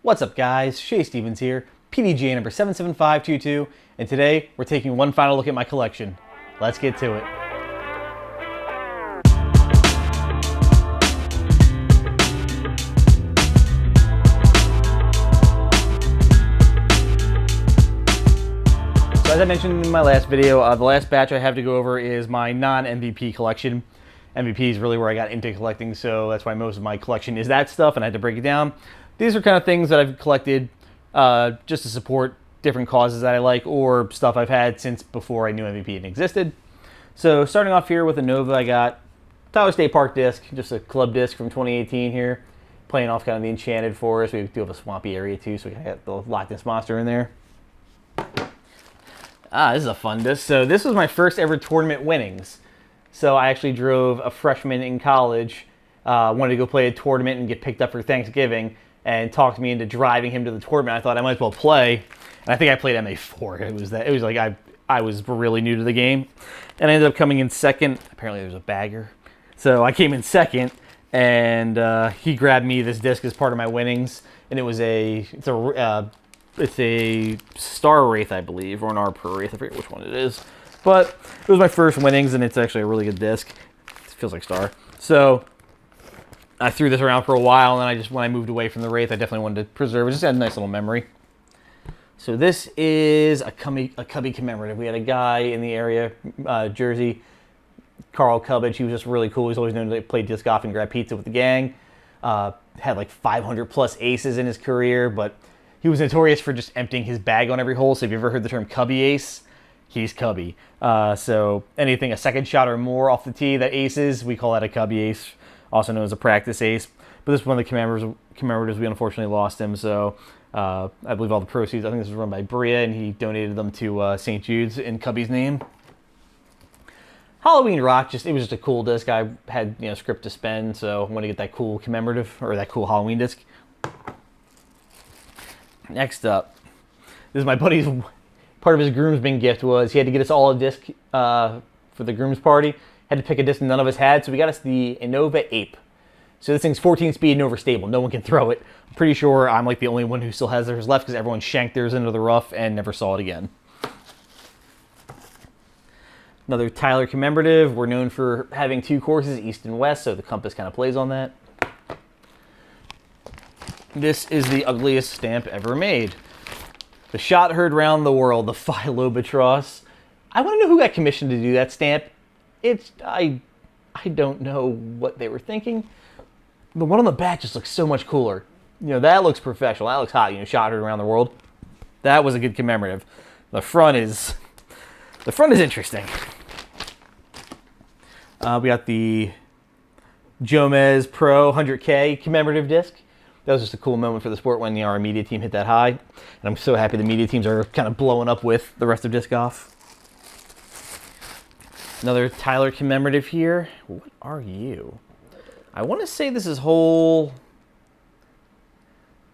What's up guys, Shay Stevens here, PDGA number 77522, and today we're taking one final look at my collection. Let's get to it. So as I mentioned in my last video, the last batch I have to go over is my non-MVP collection. MVP is really where I got into collecting, so that's why most of my collection is that stuff, and I had to break it down. These are kind of things that I've collected just to support different causes that I like, or stuff I've had since before I knew MVP even existed. So starting off here with Innova, I got Tyler State Park disc, just a club disc from 2018 here, playing off kind of the Enchanted Forest. We do have a swampy area too, so we got the Loch Ness Monster in there. This is a fun disc. So this was my first ever tournament winnings. So I actually drove a freshman in college, wanted to go play a tournament and get picked up for Thanksgiving, and talked me into driving him to the tournament. I thought I might as well play, and I think I played MA4. It was like I was really new to the game, and I ended up coming in second. Apparently there's a bagger, so I came in second, and he grabbed me this disc as part of my winnings, and it's a Star Wraith, I believe, or an Arbor Wraith. I forget which one it is, but it was my first winnings, and it's actually a really good disc. It feels like Star. So I threw this around for a while, and when I moved away from the Wraith, I definitely wanted to preserve it. Just had a nice little memory. So this is a Cubby Commemorative. We had a guy in the area, Jersey, Carl Cubbage. He was just really cool. He's always known to play disc golf and grab pizza with the gang. Had like 500 plus aces in his career, but he was notorious for just emptying his bag on every hole. So if you've ever heard the term Cubby Ace, he's Cubby. So anything a second shot or more off the tee that aces, we call that a Cubby Ace, also known as a practice ace. But this is one of the commemoratives. We unfortunately lost him, so I believe all the proceeds, I think this was run by Bria, and he donated them to St. Jude's in Cubby's name. Halloween Rock, it was just a cool disc. I had script to spend, so I wanted to get that cool commemorative, or that cool Halloween disc. Next up, this is my buddy's, part of his groomsmen gift was he had to get us all a disc for the groom's party. Had to pick a disc none of us had, so we got us the Innova Ape. So this thing's 14 speed and overstable. No one can throw it. I'm pretty sure I'm like the only one who still has theirs left because everyone shanked theirs into the rough and never saw it again. Another Tyler commemorative. We're known for having two courses, east and west, so the compass kind of plays on that. This is the ugliest stamp ever made. The shot heard round the world, the Philobatros. I want to know who got commissioned to do that stamp. I don't know what they were thinking. The one on the back just looks so much cooler. That looks professional. That looks hot. Shot heard around the world. That was a good commemorative. The front is interesting. We got the Jomez Pro 100K commemorative disc. That was just a cool moment for the sport when our media team hit that high. And I'm so happy the media teams are kind of blowing up with the rest of disc golf. Another Tyler commemorative here. What are you? I want to say this is hole...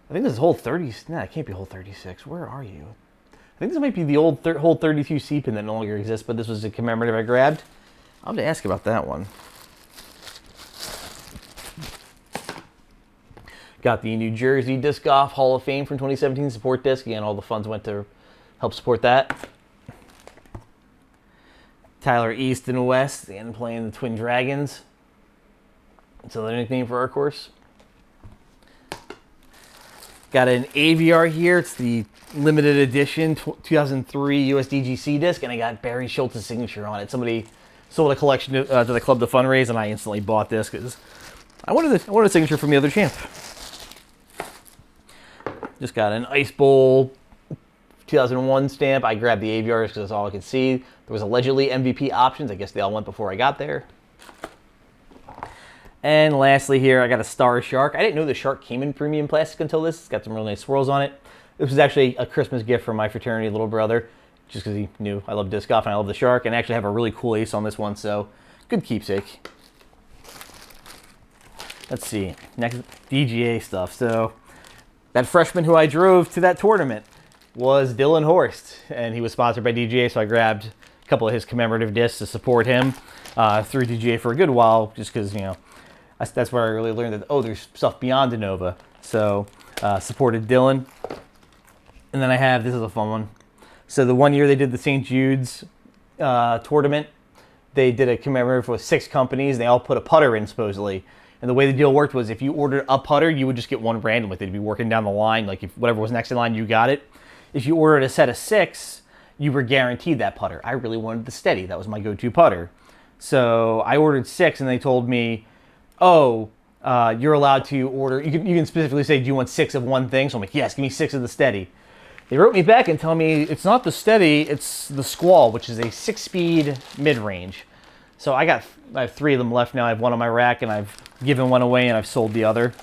I think this is hole 30... Nah, it can't be hole 36. Where are you? I think this might be the old hole 32 C-pin that no longer exists, but this was a commemorative I grabbed. I'll have to ask about that one. Got the New Jersey Disc Golf Hall of Fame from 2017 support disc. Again, all the funds went to help support that. Tyler East and West, again playing the Twin Dragons. It's another nickname for our course. Got an AVR here. It's the limited edition 2003 USDGC disc, and I got Barry Schultz's signature on it. Somebody sold a collection to the club to fundraise, and I instantly bought this because I wanted a signature from the other champ. Just got an Ice Bowl 2001 stamp. I grabbed the AVRs because that's all I could see. There was allegedly MVP options. I guess they all went before I got there. And lastly here, I got a Star Shark. I didn't know the Shark came in premium plastic until this. It's got some real nice swirls on it. This was actually a Christmas gift from my fraternity little brother, just because he knew I love disc golf and I love the Shark, and I actually have a really cool ace on this one, so good keepsake. Let's see, next DGA stuff. So that freshman who I drove to that tournament was Dylan Horst, and he was sponsored by DGA, so I grabbed a couple of his commemorative discs to support him through DGA for a good while, just because, that's where I really learned that, oh, there's stuff beyond Innova. So Supported Dylan. And then I have, this is a fun one. So the one year they did the St. Jude's tournament, they did a commemorative with 6 companies. They all put a putter in, supposedly. And the way the deal worked was if you ordered a putter, you would just get one random with it. It'd be working down the line. Like if whatever was next in line, you got it. If you ordered a set of 6, you were guaranteed that putter. I really wanted the steady. That was my go-to putter. So I ordered 6, and they told me, oh, you're allowed to order. You can specifically say, do you want 6 of one thing? So I'm like, yes, give me 6 of the steady. They wrote me back and tell me it's not the steady, it's the Squall, which is a 6-speed mid-range. So I have 3 of them left now. I have one on my rack, and I've given one away, and I've sold the other.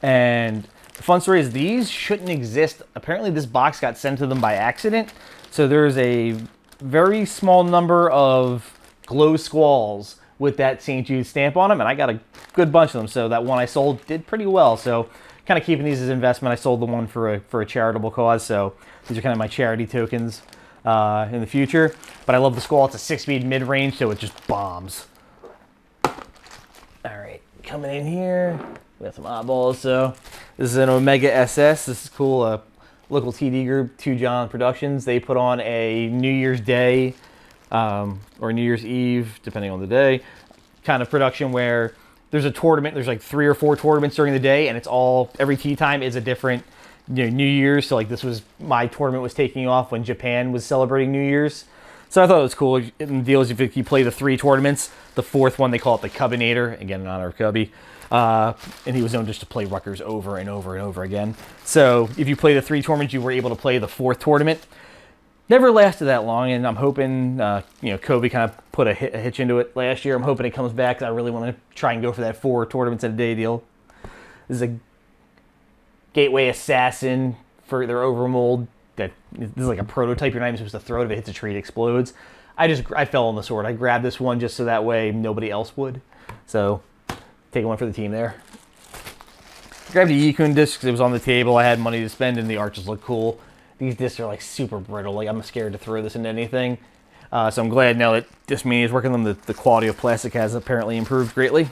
And the fun story is these shouldn't exist. Apparently this box got sent to them by accident. So there's a very small number of glow Squalls with that St. Jude stamp on them, and I got a good bunch of them. So that one I sold did pretty well. So kind of keeping these as investment. I sold the one for a charitable cause. So these are kind of my charity tokens in the future. But I love the Squall. It's a 6-speed mid-range, so it just bombs. All right, coming in here, we got some oddballs. So this is an Omega SS. This is cool. Local TD group, 2 John Productions. They put on a New Year's Day or New Year's Eve, depending on the day, kind of production where there's a tournament. There's like 3 or 4 tournaments during the day, and it's all, every tea time is a different, New Year's. So like this was, my tournament was taking off when Japan was celebrating New Year's. So I thought it was cool. And the deal is if you play the 3 tournaments, the 4th one they call it the Cubbinator, again in honor of Cubby. And he was known just to play Rutgers over and over and over again. So if you play the 3 tournaments, you were able to play the 4th tournament. Never lasted that long, and I'm hoping, Kobe kind of put a hitch into it last year. I'm hoping it comes back. I really want to try and go for that 4 tournaments in a day deal. This is a Gateway Assassin for their overmold. This is like a prototype. You're not even supposed to throw it. If it hits a tree, it explodes. I fell on the sword. I grabbed this one just so that way nobody else would. So taking one for the team there. Grabbed a Yikun disc because it was on the table. I had money to spend, and the arches look cool. These discs are like super brittle. Like I'm scared to throw this into anything. So I'm glad now that Discmania is working on them. The quality of plastic has apparently improved greatly.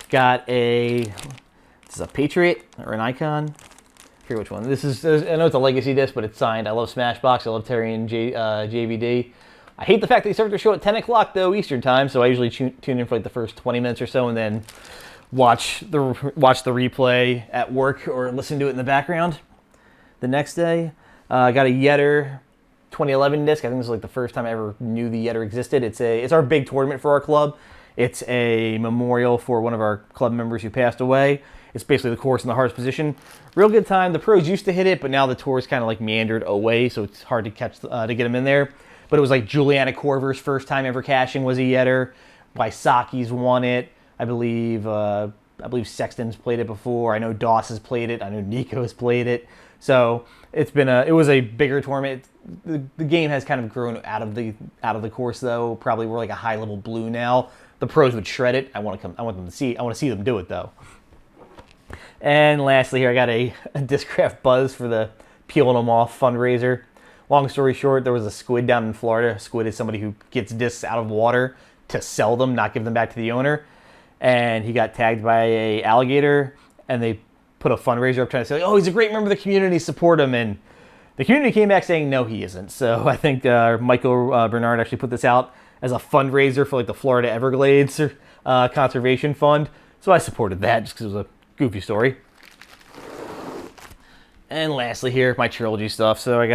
Got this is a Patriot or an Icon. I forget which one. This is, I know it's a legacy disc, but it's signed. I love Smashbox. I love Terry and JVD. I hate the fact that they start their show at 10 o'clock though Eastern time. So I usually tune in for like the first 20 minutes or so, and then watch the replay at work or listen to it in the background the next day. I got a Yetter 2011 disc. I think this is like the first time I ever knew the Yetter existed. It's our big tournament for our club. It's a memorial for one of our club members who passed away. It's basically the course in the hardest position. Real good time. The pros used to hit it, but now the tour's kind of like meandered away, so it's hard to catch to get them in there. But it was like Juliana Korver's first time ever cashing was a Yetter. Wysocki's won it. I believe Sexton's played it before. I know Doss has played it. I know Nico has played it. So it was a bigger tournament. The game has kind of grown out of the course though. Probably we're like a high level blue now. The pros would shred it. I want to see them do it though. And lastly here, I got a Discraft Buzz for the Peeling Them Off fundraiser. Long story short, there was a squid down in Florida. Squid is somebody who gets discs out of water to sell them, not give them back to the owner. And he got tagged by a alligator, and they put a fundraiser up trying to say, oh, he's a great member of the community, support him. And the community came back saying, no, he isn't. So I think Michael Bernard actually put this out as a fundraiser for like the Florida Everglades Conservation Fund. So I supported that just because it was a goofy story. And lastly here, my trilogy stuff. So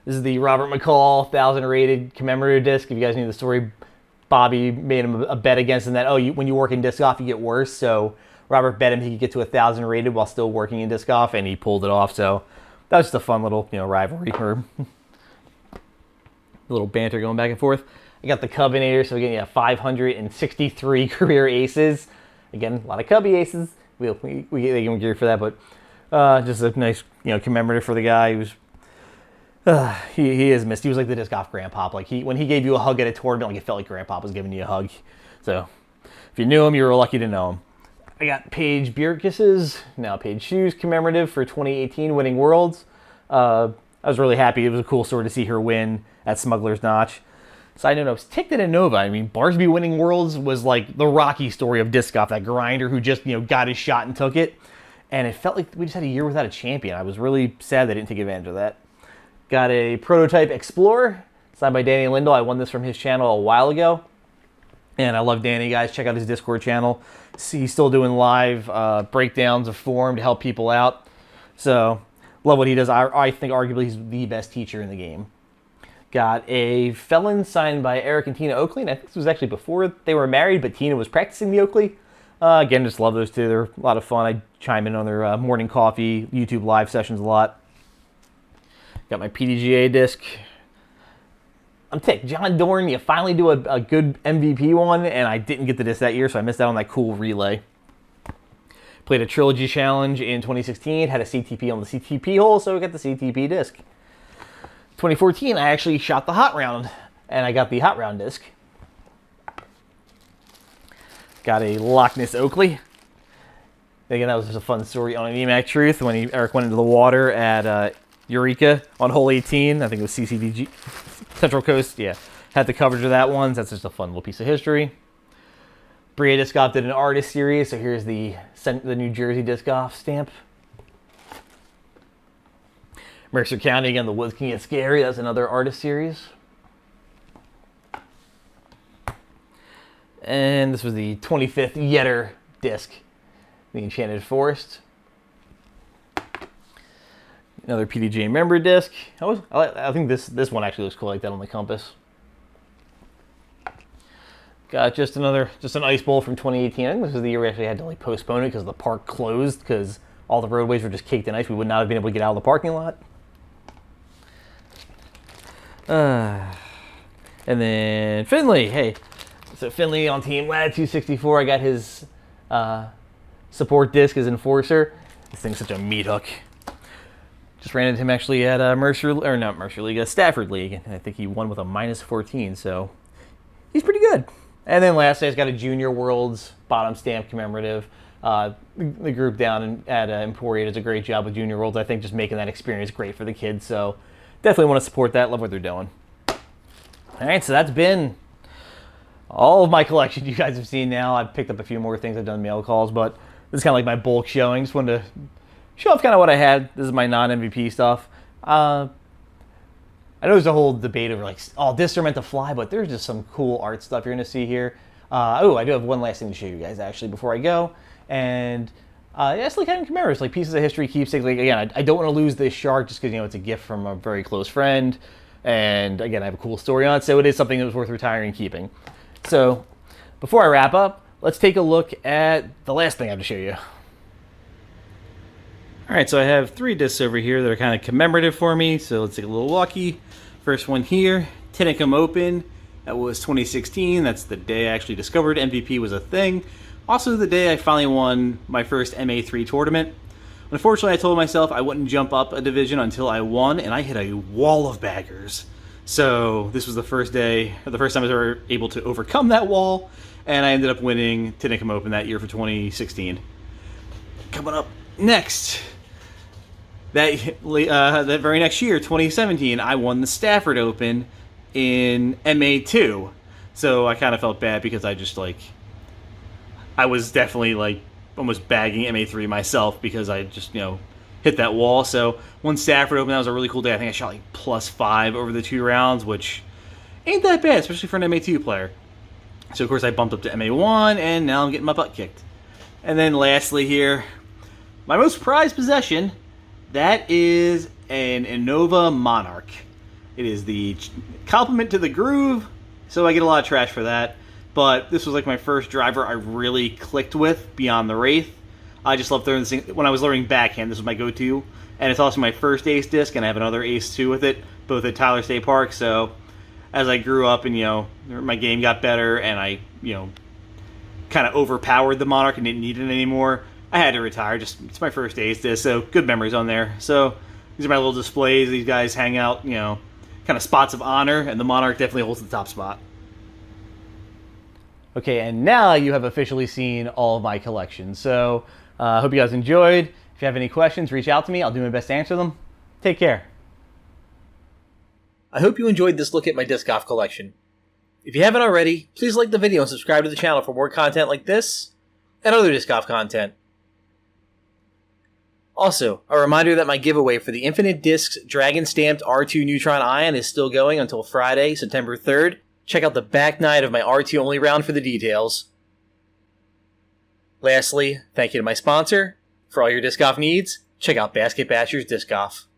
this is the Robert McCall 1,000 rated commemorative disc. If you guys knew the story, Bobby made him a bet against him that, when you work in disc golf, you get worse. So Robert bet him he could get to 1,000 rated while still working in disc golf, and he pulled it off. So that was just a fun little, rivalry or little banter going back and forth. I got the Cubbinator, so again, 563 career aces. Again, a lot of Cubby aces. We get gear for that, but just a nice, commemorative for the guy who's. He is missed. He was like the disc golf grandpa. Like when he gave you a hug at a tournament, like it felt like grandpa was giving you a hug. So if you knew him, you were lucky to know him. I got Paige Bjerkes's, now Paige Shoes commemorative for 2018 winning Worlds. I was really happy. It was a cool story to see her win at Smuggler's Notch. Side note, I was ticked at Innova. I mean, Barsby winning Worlds was like the Rocky story of disc golf, that grinder who just, got his shot and took it. And it felt like we just had a year without a champion. I was really sad they didn't take advantage of that. Got a Prototype Explorer, signed by Danny Lindell. I won this from his channel a while ago. And I love Danny, guys. Check out his Discord channel. He's still doing live breakdowns of form to help people out. So, love what he does. I think arguably he's the best teacher in the game. Got a Felon signed by Eric and Tina Oakley. And I think this was actually before they were married, but Tina was practicing the Oakley. Again, just love those two. They're a lot of fun. I chime in on their morning coffee YouTube live sessions a lot. Got my PDGA disc. I'm ticked. John Dorn, you finally do a good MVP one, and I didn't get the disc that year, so I missed out on that cool relay. Played a Trilogy Challenge in 2016, had a CTP on the CTP hole, so I got the CTP disc. 2014, I actually shot the Hot Round, and I got the Hot Round disc. Got a Loch Ness Oakley. Again, that was just a fun story on an EMAC Truth when Eric went into the water at Eureka on hole 18. I think it was CCDG, Central Coast. Yeah, had the coverage of that one. So that's just a fun little piece of history. Bria Disc Golf did an artist series, so here's the New Jersey Disc Golf stamp. Mercer County, again, the woods can get scary. That's another artist series. And this was the 25th Yetter disc, the Enchanted Forest. Another PDGA member disc. I think this one actually looks cool, like that on the compass. Got just an ice bowl from 2018. I think this was the year we actually had to like postpone it because the park closed because all the roadways were just caked in ice. We would not have been able to get out of the parking lot. And then Finley, hey. So Finley on Team Latitude 64, I got his support disc as Enforcer. This thing's such a meat hook. Just ran into him actually at Stafford League, and I think he won with a -14, so he's pretty good. And then lastly, I just got a Junior Worlds bottom stamp commemorative. The group down at Emporia does a great job with Junior Worlds. I think just making that experience great for the kids, so definitely want to support that. Love what they're doing. All right, so that's been all of my collection you guys have seen now. I've picked up a few more things. I've done mail calls, but this is kind of like my bulk showing. Just wanted to show off kind of what I had. This is my non-MVP stuff. I know there's a whole debate over like, oh, discs are meant to fly, but there's just some cool art stuff you're going to see here. I do have one last thing to show you guys actually before I go. And it's like kind of commemoratives, like pieces of history, keepsakes. Like again, I don't want to lose this shark just because it's a gift from a very close friend. And again, I have a cool story on it, so it is something that was worth retiring and keeping. So before I wrap up, let's take a look at the last thing I have to show you. All right, so I have 3 discs over here that are kind of commemorative for me. So let's take a little walkie. First one here, Tinicum Open. That was 2016. That's the day I actually discovered MVP was a thing. Also the day I finally won my first MA3 tournament. Unfortunately, I told myself I wouldn't jump up a division until I won, and I hit a wall of baggers. So this was the first time I was ever able to overcome that wall, and I ended up winning Tinicum Open that year for 2016. Coming up next, that very next year, 2017, I won the Stafford Open in MA2. So I kind of felt bad because I was definitely almost bagging MA3 myself because I just, hit that wall. So one Stafford Open, that was a really cool day. I think I shot +5 over the 2 rounds, which ain't that bad, especially for an MA2 player. So of course I bumped up to MA1, and now I'm getting my butt kicked. And then lastly here, my most prized possession, that is an Innova Monarch. It is the complement to the Groove, so I get a lot of trash for that. But this was my first driver I really clicked with beyond the Wraith. I just love throwing this thing. When I was learning backhand, this was my go-to. And it's also my first ace disc, and I have another ace too with it, both at Tyler State Park. So as I grew up and, my game got better and I, kind of overpowered the Monarch and didn't need it anymore, I had to retire. It's my first ace disc, so good memories on there. So these are my little displays. These guys hang out, kind of spots of honor, and the Monarch definitely holds the top spot. Okay, and now you have officially seen all of my collection. So I hope you guys enjoyed. If you have any questions, reach out to me. I'll do my best to answer them. Take care. I hope you enjoyed this look at my disc golf collection. If you haven't already, please like the video and subscribe to the channel for more content like this and other disc golf content. Also, a reminder that my giveaway for the Infinite Discs Dragon Stamped R2 Neutron Ion is still going until Friday, September 3rd. Check out the back night of my R2 only round for the details. Lastly, thank you to my sponsor. For all your disc golf needs, check out Basket Bashers Disc Golf.